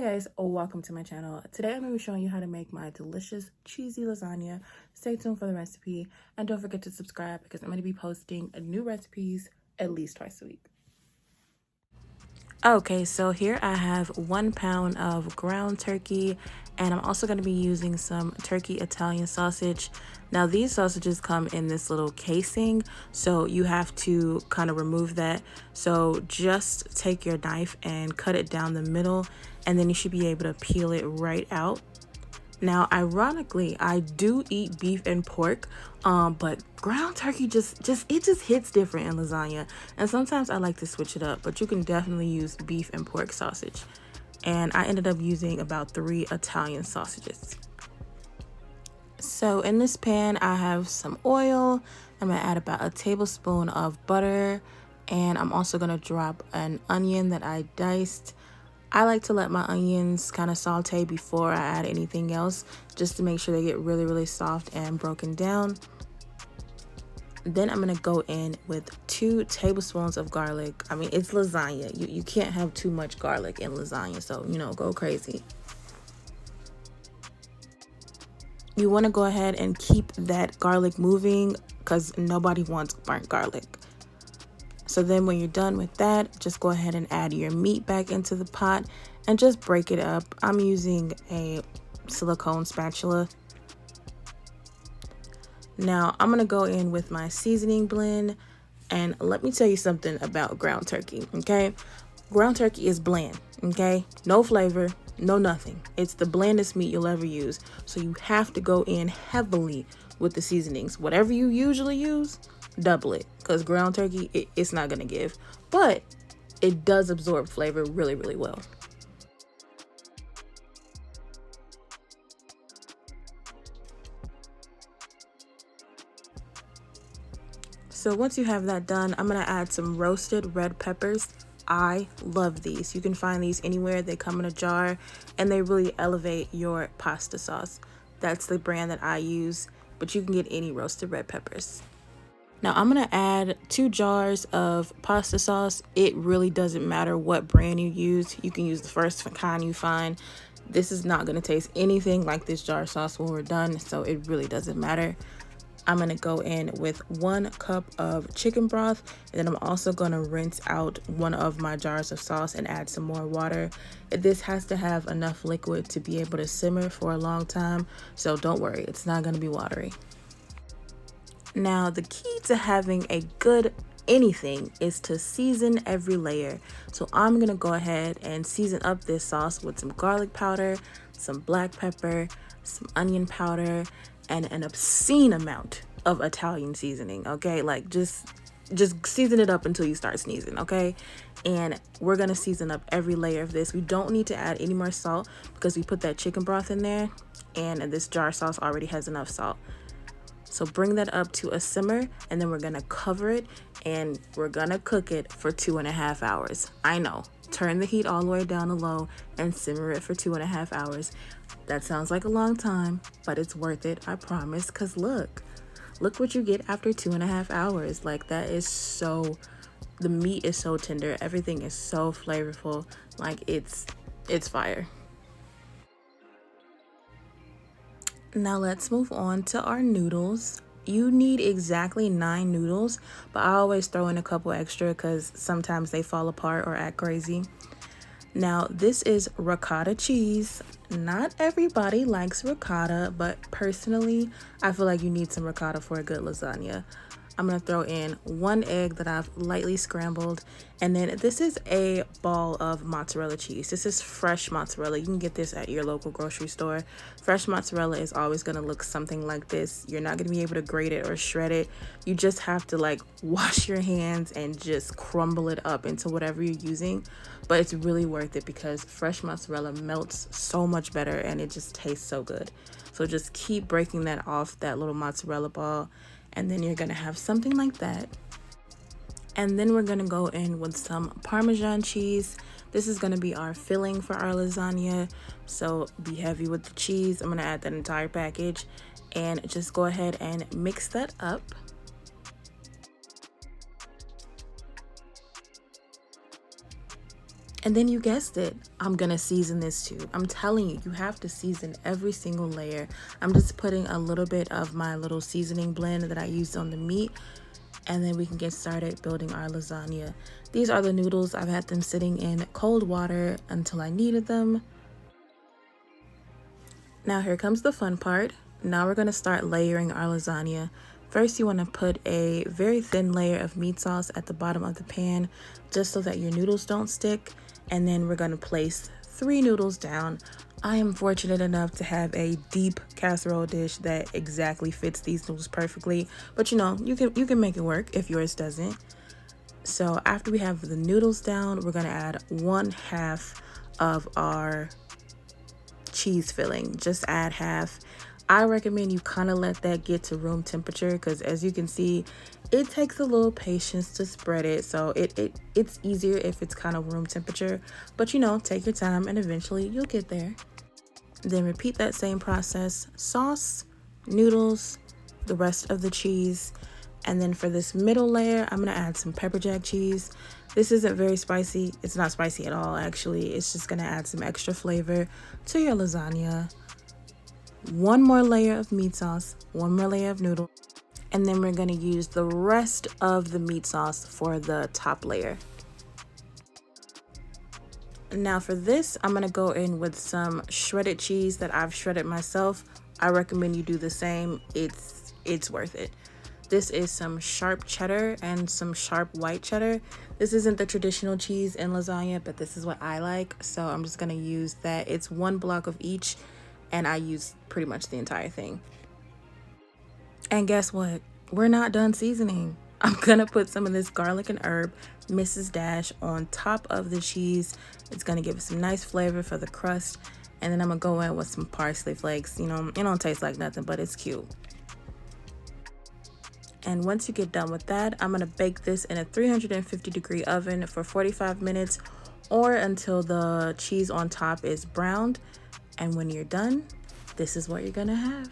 guys, welcome to my channel. Today I'm going to be showing you how to make my delicious cheesy lasagna. Stay tuned for the recipe and don't forget to subscribe because I'm going to be posting new recipes at least twice a week. Okay, so here I have 1 pound of ground turkey, and I'm also going to be using some turkey Italian sausage. Now these sausages come in this little casing, so you have to kind of remove that. So just take your knife and cut it down the middle, and then you should be able to peel it right out. Now, ironically, I do eat beef and pork, but ground turkey just hits different in lasagna. And sometimes I like to switch it up, but you can definitely use beef and pork sausage. And I ended up using about 3 Italian sausages. So in this pan, I have some oil. I'm gonna add about a tablespoon of butter, and I'm also gonna drop an onion that I diced. I like to let my onions kind of saute before I add anything else, just to make sure they get really soft and broken down. Then I'm gonna go in with 2 tablespoons of garlic. I mean, it's lasagna. You can't have too much garlic in lasagna, so go crazy. You want to go ahead and keep that garlic moving because nobody wants burnt garlic. So then when you're done with that, just go ahead and add your meat back into the pot and just break it up. I'm using a silicone spatula. Now I'm gonna go in with my seasoning blend, and let me tell you something about ground turkey, okay? Ground turkey is bland, okay? No flavor, no nothing. It's the blandest meat you'll ever use. So you have to go in heavily with the seasonings. Whatever you usually use, double it, because ground turkey, it's not gonna give, but it does absorb flavor really well. So once you have that done, I'm gonna add some roasted red peppers. I love these. You can find these anywhere. They come in a jar and they really elevate your pasta sauce. That's the brand that I use, but you can get any roasted red peppers. Now I'm gonna add 2 jars of pasta sauce. It really doesn't matter what brand you use. You can use the first kind you find. This is not gonna taste anything like this jar sauce when we're done, so it really doesn't matter. I'm gonna go in with 1 cup of chicken broth, and then I'm also gonna rinse out one of my jars of sauce and add some more water. This has to have enough liquid to be able to simmer for a long time, so don't worry, it's not gonna be watery. Now, the key to having a good anything is to season every layer. So I'm gonna go ahead and season up this sauce with some garlic powder, some black pepper, some onion powder, and an obscene amount of Italian seasoning, okay? Like just season it up until you start sneezing, okay? And we're gonna season up every layer of this. We don't need to add any more salt because we put that chicken broth in there, and this jar sauce already has enough salt. So bring that up to a simmer, and then we're gonna cover it and we're gonna cook it for 2.5 hours. I know, turn the heat all the way down to low and simmer it for 2.5 hours. That sounds like a long time, but it's worth it, I promise, because look what you get after 2.5 hours. Like, that is the meat is so tender, everything is so flavorful, like it's fire. Now let's move on to our noodles. You need exactly 9 noodles, but I always throw in a couple extra because sometimes they fall apart or act crazy. Now this is ricotta cheese. Not everybody likes ricotta, but personally, I feel like you need some ricotta for a good lasagna. I'm gonna throw in 1 egg that I've lightly scrambled, and then this is a ball of mozzarella cheese. This is fresh mozzarella. You can get this at your local grocery store. Fresh mozzarella is always gonna look something like this. You're not gonna be able to grate it or shred it. You just have to like wash your hands and just crumble it up into whatever you're using. But it's really worth it because fresh mozzarella melts so much better and it just tastes so good. So just keep breaking that off, that little mozzarella ball, and then you're gonna have something like that. And then we're gonna go in with some Parmesan cheese. This is gonna be our filling for our lasagna, so be heavy with the cheese. I'm gonna add that entire package and just go ahead and mix that up. And then you guessed it, I'm gonna season this too. I'm telling you, you have to season every single layer. I'm just putting a little bit of my little seasoning blend that I used on the meat, and then we can get started building our lasagna. These are the noodles. I've had them sitting in cold water until I needed them. Now here comes the fun part. Now we're gonna start layering our lasagna. First, you wanna put a very thin layer of meat sauce at the bottom of the pan, just so that your noodles don't stick. And then we're gonna place 3 noodles down. I am fortunate enough to have a deep casserole dish that exactly fits these noodles perfectly, but you know, you can make it work if yours doesn't. So after we have the noodles down, we're gonna add 1/2 of our cheese filling. Just add half. I recommend you kind of let that get to room temperature, because as you can see, it takes a little patience to spread it. So it's easier if it's kind of room temperature, but you know, take your time and eventually you'll get there. Then repeat that same process: sauce, noodles, the rest of the cheese. And then for this middle layer, I'm gonna add some pepper jack cheese. This isn't very spicy. It's not spicy at all, actually. It's just gonna add some extra flavor to your lasagna. 1 more layer of meat sauce, 1 more layer of noodle, and then we're gonna use the rest of the meat sauce for the top layer. Now for this, I'm gonna go in with some shredded cheese that I've shredded myself. I recommend you do the same. It's worth it. This is some sharp cheddar and some sharp white cheddar. This isn't the traditional cheese in lasagna, but this is what I like, so I'm just gonna use that. It's 1 block of each, and I use pretty much the entire thing. And guess what? We're not done seasoning. I'm gonna put some of this garlic and herb Mrs. Dash on top of the cheese. It's gonna give it some nice flavor for the crust. And then I'm gonna go in with some parsley flakes. You know, it don't taste like nothing, but it's cute. And once you get done with that, I'm gonna bake this in a 350-degree oven for 45 minutes or until the cheese on top is browned. And when you're done, this is what you're gonna have.